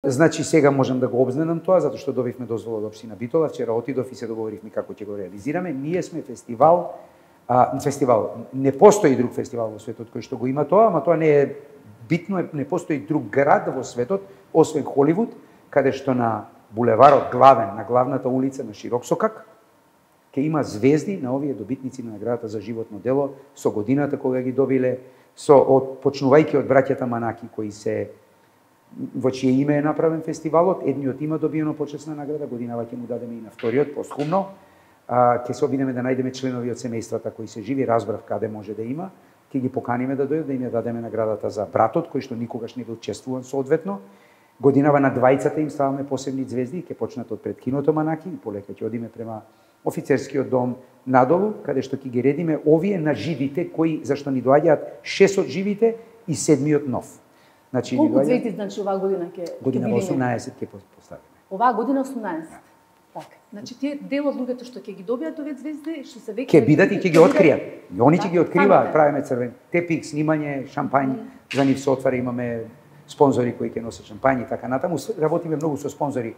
Значи сега можам да го обзненам тоа, затоа што добивме дозвола од општина Битола, вчера отидов и се договоривме како ќе го реализираме. Ние сме фестивал, не постои друг фестивал во светот кој што го има тоа, ама тоа не е битно, не постои друг град во светот, освен Холивуд, каде што на булеварот главен, на главната улица на Широк Сокак, ќе има звезди на овие добитници на наградата за животно дело, со годината кога ги добиле, почнувајќи од браќата Манаки, кои се во чие име е направен фестивалот, едниот има добиено почесна награда, годинава ќе му дадеме и на вториот, постхумно. Ќе се обидеме да најдеме членови од семејствата кои се живи, разбрав каде може да има, ќе ги поканиме да дојдат, да им ја дадеме наградата за братот, кој што никогаш не бил чествуван соодветно. Годинава на двајцата им ставаме посебни звезди, ќе почнат од пред киното Манаки и полека ќе одиме према офицерскиот дом надолу, каде што ќе ги редиме овие на живите, кои зашто ни доаѓаат 6 од живите и 7-миот нов. Значи, колку звезди значи оваа година ќе година 18 ќе поставиме. Оваа година 18. Така. Значи тие дел од луѓето што ќе ги добијат овие звезди, што се веќе ќе бидат и ќе ги откријат. И они ќе ги откриваат, правиме црвен тепик, снимање, шампањ, за нив се отвара, имаме спонзори кои ќе носат шампањи и така натаму. Работиме многу со спонзори